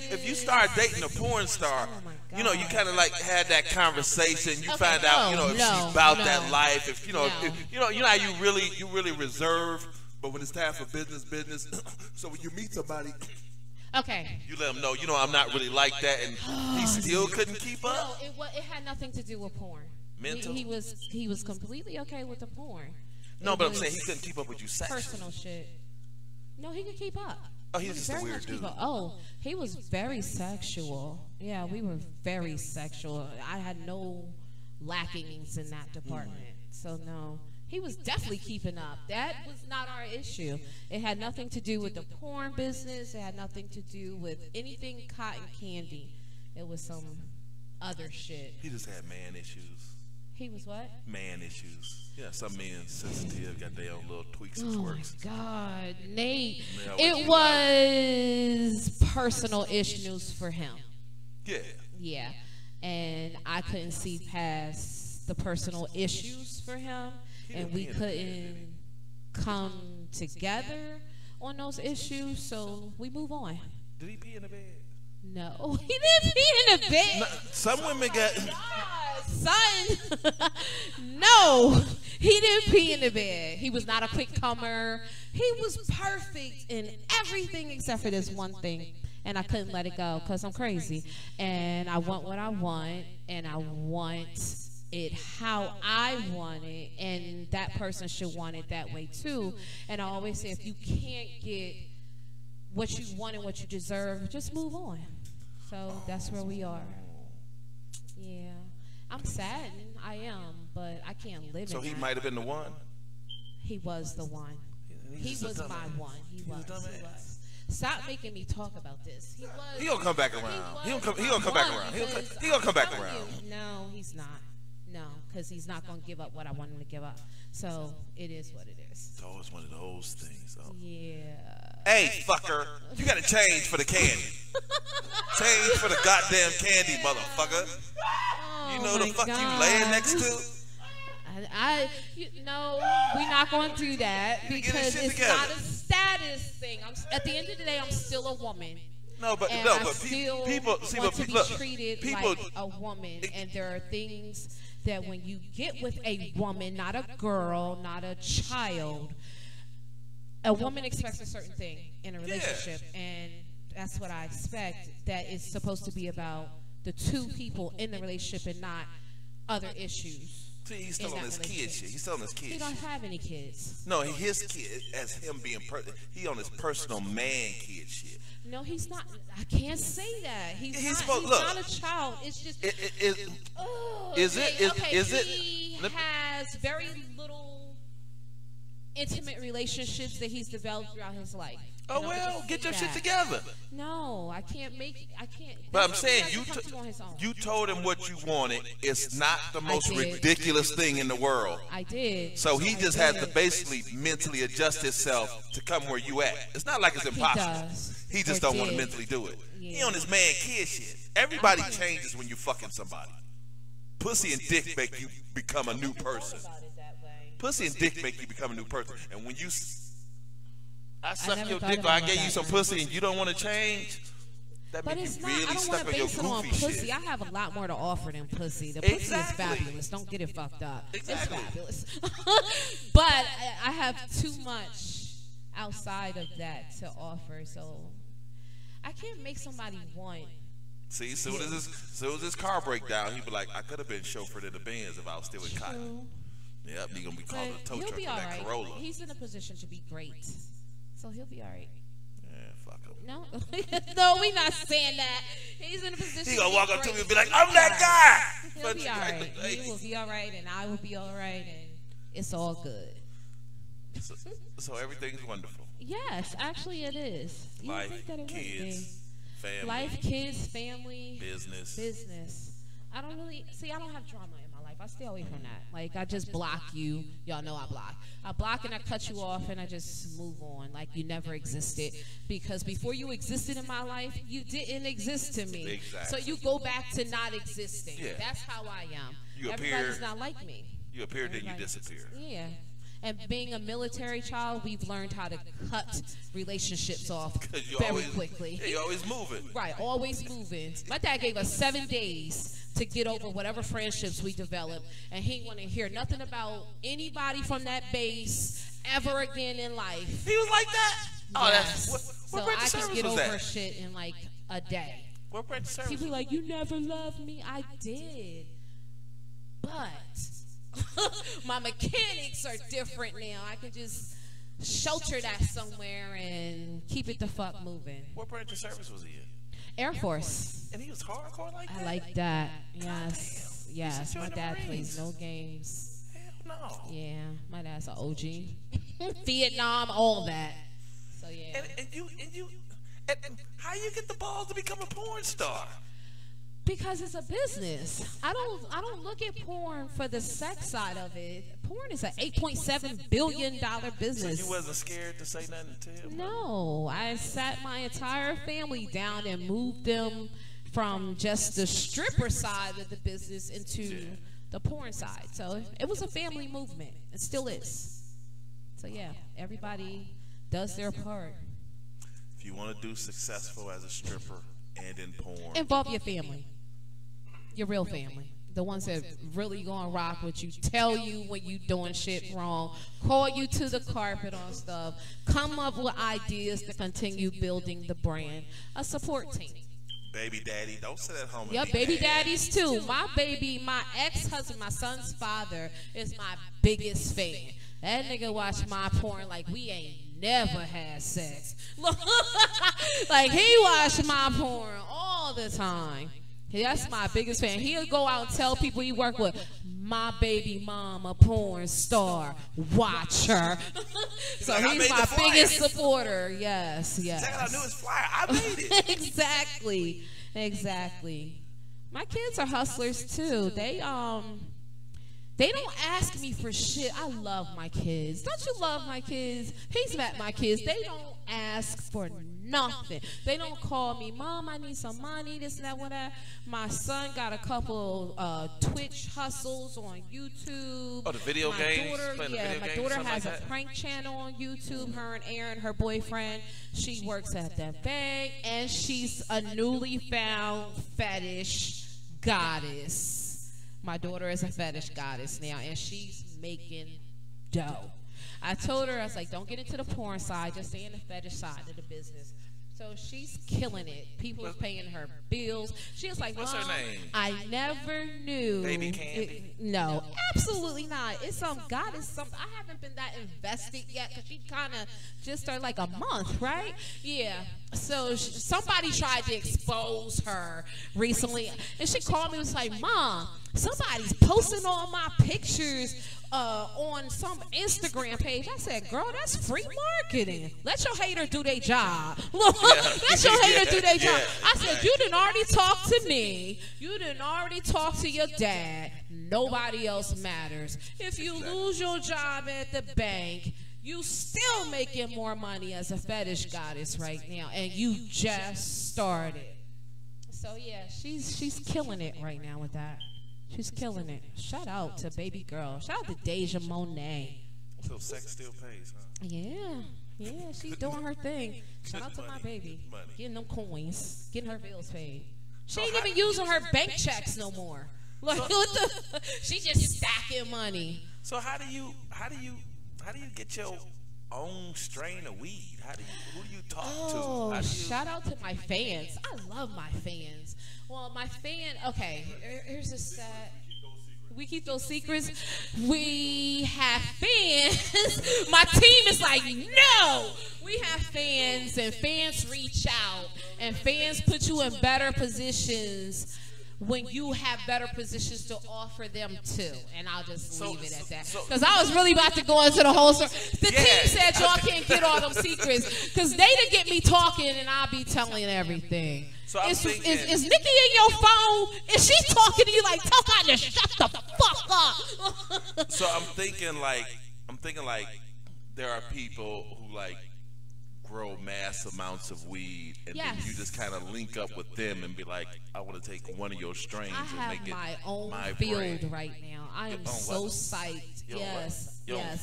If you start dating a porn star, Oh my God. you know, you kind of like had that conversation. You Okay, find out, you know, if no, she's about no, that life. If you know, no. you know how you really reserve. But when it's time for business. So when you meet somebody, Okay. you let them know, you know, I'm not really like that, and he still couldn't keep No, up. it had nothing to do with porn. Mental? He was completely okay with the porn. No, It but I'm was saying he couldn't keep up with you sexually. personal shit. No, he could keep up. Oh, he's He just a very weird much keep dude. up. Oh, he was very sexual. Yeah, we were very sexual. I had no lackings in that department. So no, he was definitely keeping up. That was not our issue. It had nothing to do with the porn business. It had nothing to do with anything cotton candy. It was some other shit. He just had man issues. He was what? Man issues. Yeah, some men sensitive, got their own little tweaks and Oh my twerks. God, Nate. Yeah, It was personal issues for him. Yeah. Yeah. And I couldn't see past the personal issues for him. And we couldn't come together on those issues. So we move on. Did he pee in the bed? No, he didn't pee in the bed. No, some women got. God, son. No, he didn't pee in the bed. He was not a quick comer. He was perfect in everything except for this one thing. And I couldn't let it go because I'm crazy. And I want what I want. And I want it how I want it. And that person should want it that way too. And I always say, if you can't get what you want and what you deserve, just move on. So that's where we are. Yeah. I'm saddened. I am. But I can't live So in he that. might have been the one. He was the one. He He's just a was my dumbass. one. He He's a was. He dumbass. was. Stop making me talk about this. He was. He gonna come back around. He gonna come back around. He gonna come back around. No, he's not. No, because he's not gonna give up what I want him to give up. So it is what it is. It's always one of those things. Oh. Yeah. Hey, fucker, you gotta change for the candy. Change for the goddamn candy, motherfucker. You know the fuck you laying next to? We're not going to do that You get because your shit it's together. not a status thing. At the end of the day, I'm still a woman. No, but And I people see, want but to be look, treated people. like a woman, and there are things that when you get with a woman, not a girl, not a child, a woman expects a certain thing in a relationship, and that's what I expect. That is supposed to be about the two people in the relationship and not other issues. See, he's still in on that his kid relationship. shit. He's still on his kid He shit. don't have any kids. No, his kid as him being he on his personal man kid shit. No, he's not. I can't say that. He's supposed- not, look. he's not a child. It's just. Is it? He has very little intimate relationships that he's developed throughout his life. Oh And I'm well, just get your saying shit that. together. No, I can't make. I can't. But I'm that's saying something that can come on his own. you told him what you wanted. It's not the most did. ridiculous thing in the world. I did. So he I just has did. to basically mentally adjust himself to come where you at. It's not like it's impossible. does. He just Or don't want to did. mentally do it. He Yeah. on his man kid shit. Everybody changes when you fucking somebody. Pussy and dick make you become a new person. About it that way. Pussy and dick make you become a new person. And when you I suck never your thought dick or about I it gave that you some way. pussy and you don't want to change, that But means it's you not. I really don't stuck want on to your base it on goofy pussy. shit. I have a lot more to offer than pussy. The pussy Exactly. is fabulous. Don't get it fucked up. Exactly. It's fabulous. But I have too much. outside of that to offer. So I can't make somebody want. See, soon as his car break down, he be like, I could have been chauffeured in the Benz if I was still in Cotton. Yep, he gonna be calling a tow truck for that Corolla. He's in a position to be great, so he'll be all right. Yeah, fuck him. No, no, we not saying that. He's in a position. He gonna walk up to me and be like, I'm that guy. He'll be all right. He will be all right, and I will be all right, and it's all good. So everything's wonderful. Yes, actually it is. You Life, think that it kids, would be. family. Life, kids, family. Business. I don't have drama in my life. I stay away from that. Like, I just block you. Y'all know I block. I block and I cut you off and I just move on like you never existed. Because before you existed in my life, you didn't exist to me. Exactly. So you go back to not existing. Yeah. That's how I am. You Everybody's not like me. You appear, then you disappear. Yeah. And being a military child, we've learned how to cut relationships off very quickly. Yeah, you're always moving. Right, always moving. My dad gave us 7 days to get over whatever friendships we developed, and he didn't want to hear nothing about anybody from that base ever again in life. He was like that? Oh, yes. That's so I could get over shit in like a day. What branch of service? People like, you never loved me. I did. But my mechanics are different now. I can just shelter that somewhere and keep it the fuck moving. What branch of service was he in? Air Force. And he was hardcore like that? I like that. Yes. Yes. My dad plays no games. Hell no. Yeah. My dad's an OG. Vietnam, all that. So yeah. And how you get the balls to become a porn star? Because it's a business. I don't look at porn for the sex side of it. Porn is an $8.7 billion business. So you wasn't scared to say nothing to him? No. I sat my entire family down and moved them from just the stripper side of the business into the porn side. So it was a family movement. It still is. So yeah, everybody does their part. If you want to do successful as a stripper and in porn, involve your family. Your real family. The ones that really gonna rock with you, tell you when you doing shit wrong, call you to the carpet on stuff, come up with ideas to continue building the brand. A support team. Baby daddy, don't sit at home. Yep, baby daddies too. My ex-husband, my son's father, is my biggest fan. That nigga watch my porn like we ain't never had sex. Like he watch my porn all the time. That's my biggest fan. He'll go out and tell people he work with, my baby mama porn star, watch her. So like, he's my biggest supporter. Yes, yes. I knew his flyer. I made it. Exactly. My kids are hustlers too. They don't ask me for shit. I love my kids. Don't you love my kids? He's met my kids. They don't ask for nothing. They don't call me, Mom, I need some money, this and that, whatever. My son got a couple Twitch hustles on YouTube. Oh, the video games? My daughter has a prank channel on YouTube. Her and Aaron, her boyfriend, she works at the bank, and she's a newly found fetish goddess. My daughter is a fetish goddess now, and she's making dough. I told her, I was like, don't get into the porn side, just stay in the fetish side of the business. So she's killing it. People are paying her bills. She was like, what's her name? I never knew. Baby Candi? No, absolutely not. It's some goddess. I haven't been that invested yet because she kind of just started like a month, right? Yeah. So somebody tried to expose her recently. And she called me and was like, Mom, somebody's posting all my pictures on some Instagram page. I said, girl, that's free marketing. Let your hater do their job. Let your hater do their job. I said, you done already talked to me. You done already talked to your dad. Nobody else matters. If you lose your job at the bank, you still making more money as a fetish goddess right now, and you just started. So yeah, she's killing it right now with that. She's killing it. Shout out to baby girl. Shout out to Deja Monet. So sex still pays, huh? Yeah, she's doing her thing. Shout out to my baby. Getting them coins. Getting her bills paid. She ain't even using her bank checks no more. Like, she just stacking money. So how do you get your own strain of weed? Who do you talk to? Oh, shout out to my fans. I love my fans. Well, my okay, here's a stat. We keep those secrets. We have fans. My team is like, no. We have fans, and fans reach out, and fans put you in better positions when you have better positions to offer them to. And I'll just leave it at that. Because I was really about to go into the whole story. The team said y'all can't get all them secrets because they didn't get me talking, and I'll be telling everything. So I'm thinking, is Nikki in your phone? Is she talking to you like, tell God to shut the fuck up? So I'm thinking like there are people who like grow mass amounts of weed, and then you just kind of link up with them and be like, I want to take one of your strains and make it my own my field brand. right now. I am so psyched. Yes,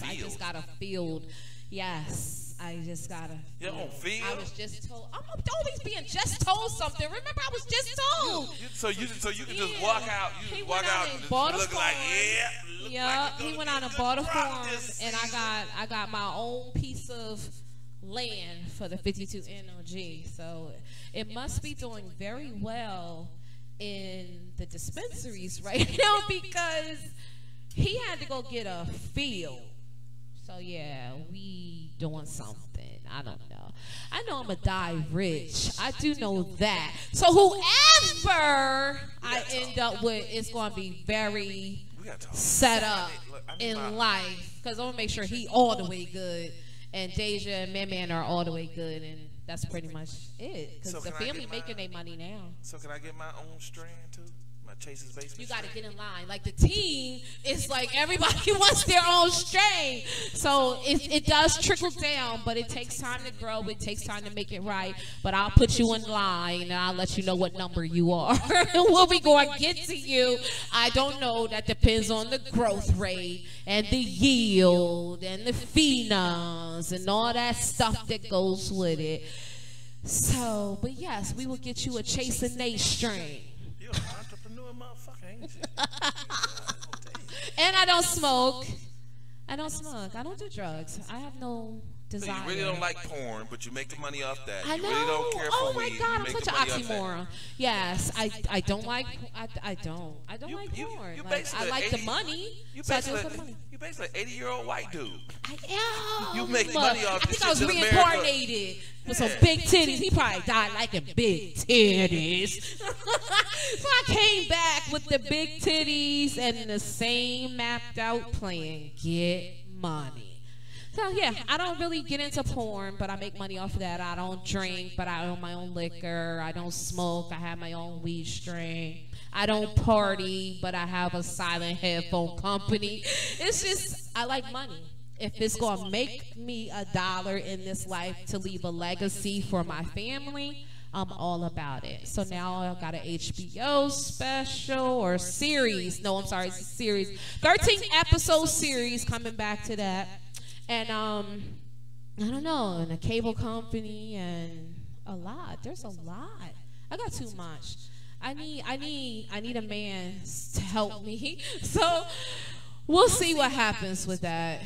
I just got a field. Yes. I just gotta. You don't feel? I was just told. I'm always being just told something. Remember, I was just told. So you can just walk out. You just walk out and just look like he went out and bought a farm, and I got my own piece of land for the 52 NOG. So it must be doing very well in the dispensaries right now because he had to go get a field. So yeah, we doing something. I don't know. I know I'm gonna die rich. I do know that. So whoever I end up with is gonna be very set up in life. Because I'm gonna make sure he all the way good, and Deja and Man are all the way good, and that's pretty much it. Because the family making their money now. So can I get my own strand too? My Chasesbasement. You got to get in line. Like the team is like everybody wants their own strain. So it does trickle down, but it takes time to grow. It takes time to make it right. But I'll put you in line, and I'll let you know what number you are. We'll be going to get to you. I don't know. That depends on the growth rate and the yield and the phenoms and all that stuff that goes with it. So, but yes, we will get you a Chasing Nate strain. You're an entrepreneur, motherfucker, ain't you? And I don't smoke. I don't smoke. I don't do drugs. I have no desire. So you really don't like porn, but you make the money off that. I know. You really don't care for weed. Oh my God, I'm such an oxymoron. oxymoron. Yes, I don't like. I don't like porn. I like the money. You so I do it for the money. You basically an 80-year-old white dude. I am. You make money off I this think I was shit in reincarnated with some big titties. He probably died liking big titties. So I came back with the big titties and the same mapped out plan. Get money. So yeah, I don't really get into porn, but I make money off of that. I don't drink, but I own my own liquor. I don't smoke. I have my own weed strain. I don't party, but I have a silent headphone company. It's just, I like money. If it's going to make me $1 in this life to leave a legacy for my family, I'm all about it. So now I've got an HBO special or series. No, I'm sorry, it's a series. 13-episode series, coming back to that. And I don't know, and a cable company and a lot. There's a lot. I got too much. I need a man to help me. So we'll see what happens with that.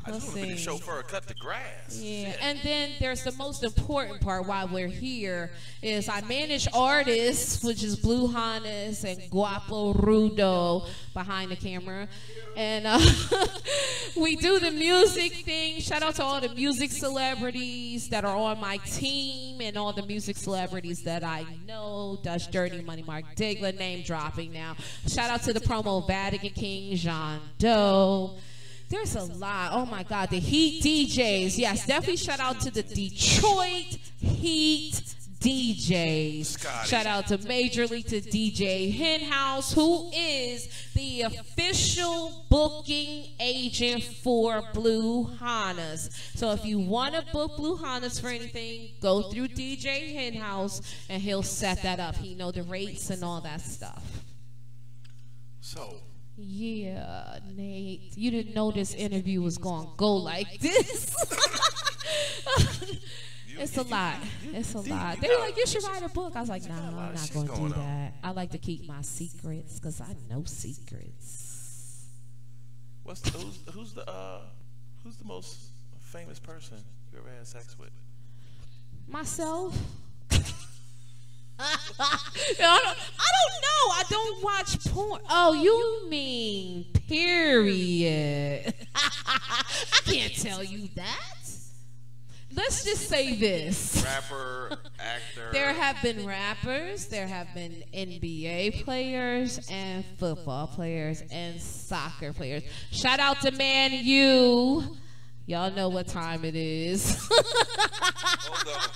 We'll see. The chauffeur cut the grass. Yeah, and then there's the most important part why we're here is I manage artists, which is Blue Hannes and Guapo Rudo behind the camera. And we do the music thing. Shout out to all the music celebrities that are on my team and all the music celebrities that I know. Dutch Dirty, Money Mark Digler, name dropping now. Shout out to the promo Vatican King, John Doe. There's a lot. Oh my God, the Heat DJs. Yes, definitely shout out to the Detroit Heat DJs. Scotty. Shout out to majorly to DJ Henhouse, who is the official booking agent for Blue Hannes. So if you want to book Blue Hannes for anything, go through DJ Henhouse and he'll set that up. He know the rates and all that stuff. So. Yeah, Nate, you didn't know this interview was going to go like this. It's a lot. It's a lot. They were like, you should write a book. I was like, no, I'm not going to do that. I like to keep my secrets because I know secrets. Who's the most famous person you ever had sex with? Myself. I don't know. I don't watch porn. Oh, you mean period. I can't tell you that. Let's just say this. Rapper, actor. There have been rappers, there have been NBA players, and football players, and soccer players. Shout out to Man U. Y'all know what time it is. Hold on.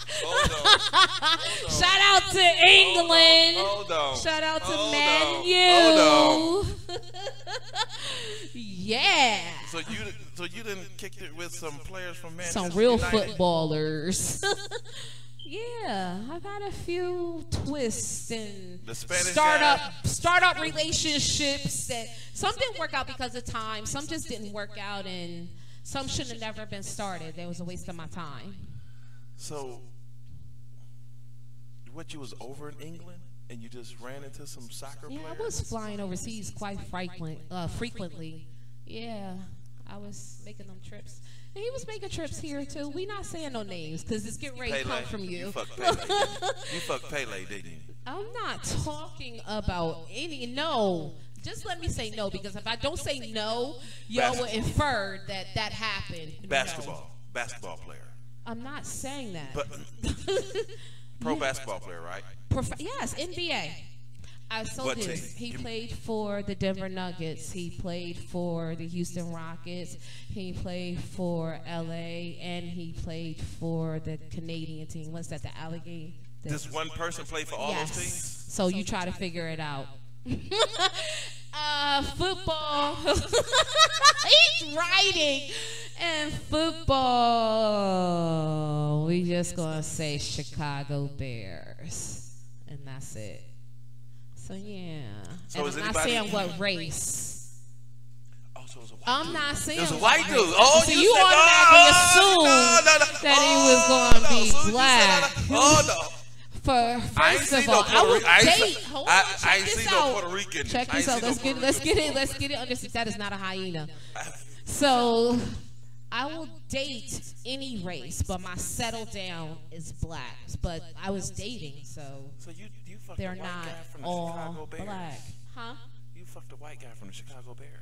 Shout out to England. Hold on. Shout out to Man U. Yeah. So you didn't kick it with some players from Manchester Some real United? Footballers. Yeah, I've had a few twists and The Spanish startup relationships that some didn't work out because of time. Some just didn't work out, and some should have never been started. It was a waste of my time. So, what, you was over in England and you just ran into some soccer Yeah, players? I was flying overseas quite frequently. Yeah, I was making them trips. And he was making trips here, too. We not saying no names, because it's getting ready to come from you. You fucked Pele. You fucked Pele, didn't you? I'm not talking about no. Just let me say no, because if I don't say no, y'all will infer that that happened. Basketball player. I'm not saying that. But pro basketball player, right? Yes, NBA. I told this. He played for the Denver Nuggets. He played for the Houston Rockets. He played for LA, and he played for the Canadian team. What's that? The Alligator. This one person played for all those teams? So you try to figure it out. Football. He's writing. And football, we just gonna say Chicago Bears, and that's it. So yeah. So and I'm not saying what race. Oh, so it was a white I'm dude. not saying it was a white dude. Oh, so you you said, automatically assumed that he was gonna be black. Oh no. First of all, I will date. Hold on, I check ain't this seen out. no Puerto Rican. Check this out. Let's get it. Understood. That is not a hyena. So I will date any race, but my settle down is black. But I was dating, so you fucked they're a white not guy from the all Chicago Bears. black. Huh? You fucked a white guy from the Chicago Bears.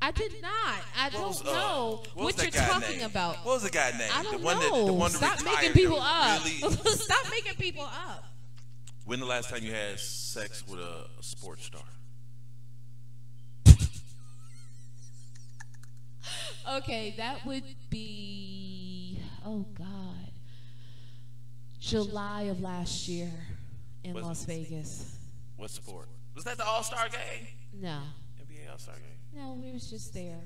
I did not. I don't know what you're talking about. What was the guy name? I don't know. The one that Stop retired making people up. Really... Stop making people up. When the last time you had sex with a sports star? Okay, that would be, oh God, July of last year in Las Vegas. What sport? Was that the All-Star game? No. NBA All-Star game? No, we was just there.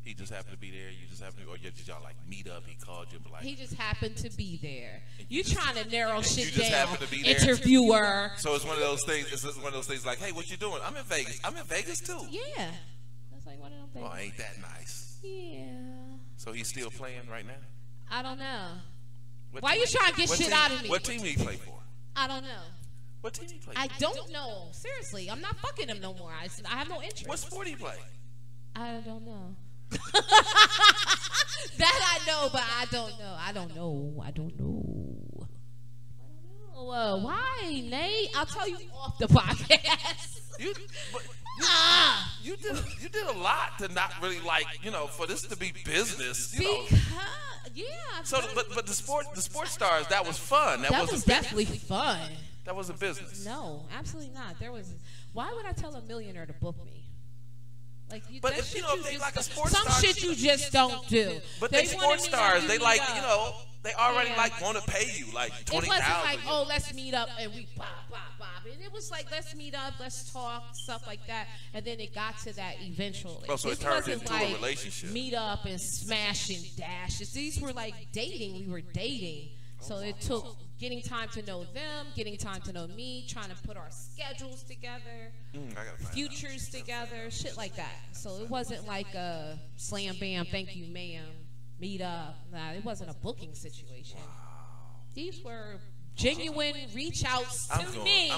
He just happened to be there. You just happened to, or did y'all like meet up? He called you and be like. He just happened to be there. You trying to narrow shit just down? happened to be there. Interviewer. So it's one of those things. It's one of those things like, hey, what you doing? I'm in Vegas. I'm in Vegas too. Yeah. That's like one of them things. Well, ain't that nice? Yeah. So he's still playing right now? I don't know. Why you trying to get shit out of me? What team did he play for? I don't know. What team did he play for? I don't know. Seriously, I'm not fucking him no more. I have no interest. What sport did he play? I don't know. That I know, but I don't know. I don't know. Why, Nate? I'll tell you off the podcast. You did a lot to not really for this to be business. Yeah. So, but the sports stars, that was fun. That was definitely fun. That wasn't business. No, absolutely not. Why would I tell a millionaire to book me? But if they like a sports some star, shit you just don't do. But they sports stars, they they already want to pay you like $20,000. It wasn't like, oh, let's meet up and we bop. And it was like, let's meet up, let's talk, stuff like that. And then it got to that eventually. Oh, so it turned into a relationship. Meet up and smash and dash. These were like dating. We were dating. So it took getting time to know them, getting time to know me, trying to put our schedules together, futures together, shit like that. So it wasn't like a slam bam, thank you ma'am, meet up. Nah, it wasn't a booking situation. These were genuine reach outs to me.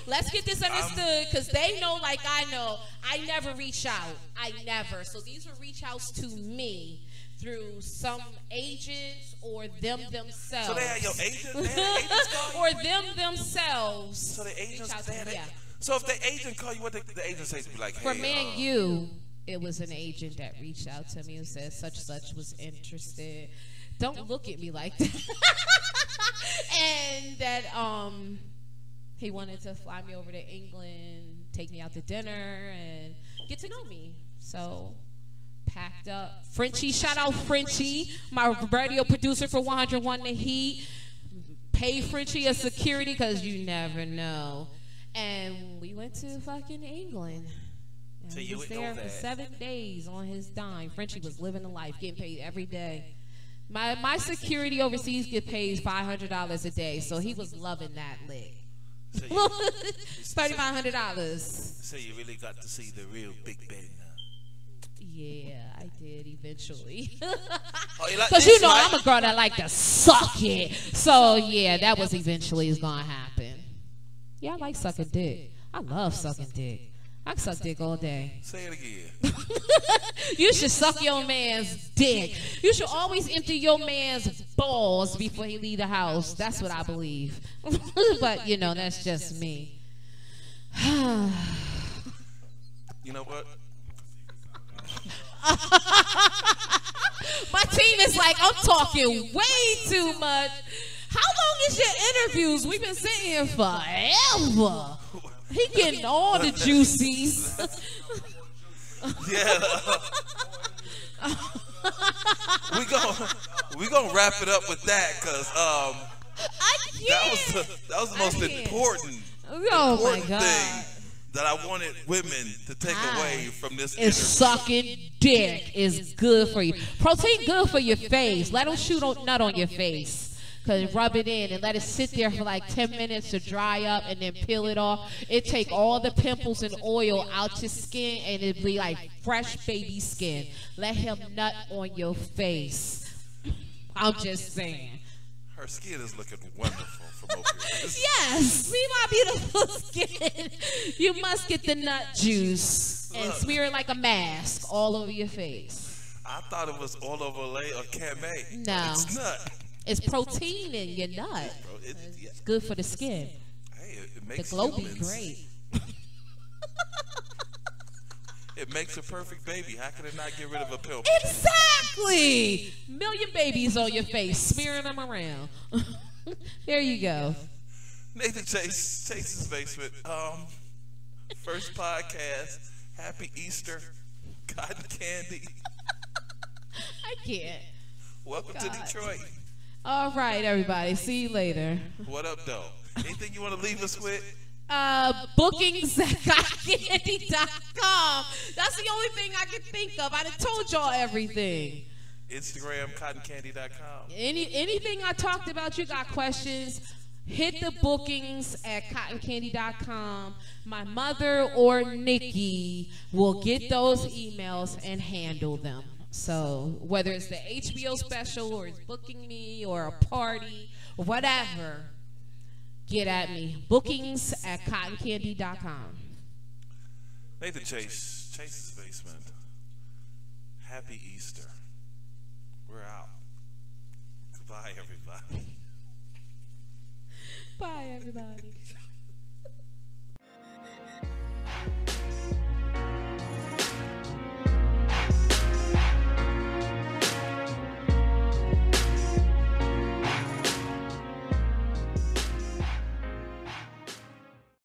Let's get this understood, because they know like I know. I never reach out. I never. So these were reach outs to me through some agents or them themselves. So they had your agent? They had agents call you? Or them themselves. So the agents, they had yeah. So if the agent call you, what the agent say to be like, hey, For me and you, it was an agent that reached out to me and said such was interested. Don't look at me like that. And that he wanted to fly me over to England, take me out to dinner, and get to know me. So packed up. Frenchie, shout out Frenchie, my radio producer for 101 The Heat. Pay Frenchie a security because you never know. And we went to fucking England. And So he you was would know there for that. 7 days on his dime. Frenchie was living the life, getting paid every day. My security overseas get paid $500 a day, so he was loving that lick. So $3,500. So you really got to see the real Big Ben. Yeah, I did eventually. Oh, you like Because this, you know right? I'm a girl that like to suck it. So yeah, that was eventually is gonna happen. Yeah, I like sucking dick. I love sucking dick. I can suck dick all day. Say it again. You should suck your man's dick. You should always empty your man's balls before he leave the house. That's what I believe. But you know, that's just me. You know what? My team is like, I'm talking way too much. How long is your interviews? We've been sitting here forever. He getting all the juicies. Yeah. we gonna wrap it up with that because that was the most important thing that I wanted women to take away from this interview. Sucking dick is good for you. Protein good for your face. Let them shoot a nut on your face. Because rub it in and let it sit there for like 10 minutes to dry up and then peel it off. It take all the pimples and oil out your skin and it'll be like fresh baby skin. Let him nut on your face. I'm just saying. Her skin is looking wonderful from over here. Yes, see my beautiful skin. You must get the nut juice and smear it like a mask all over your face. I thought it was all over Lay or Camay. No. It's nut. It's protein in your nut. It's good for the skin. Hey, it The makes glow be humans- great. It makes a perfect baby. How can it not get rid of a pimple? Exactly. Million babies on your face, smearing them around. There you go. Nathan Chase, Chase's Basement. First podcast. Happy Easter. Cotton candy. I can't. Welcome to Detroit. All right, everybody. See you later. What up, though? Anything you want to leave us with? Bookings at cottoncandy.com. That's the only thing I can think of. I done told y'all everything. Instagram, cottoncandy.com. Anything I talked about, you got questions, hit the bookings at cottoncandy.com. My mother or Nikki will get those emails and handle them. So whether it's the HBO special or it's booking me or a party or whatever, get at me. Bookings at cottoncandy.com. Nathan Chase, Chase's Basement. Happy Easter. We're out. Goodbye, everybody. Bye, everybody.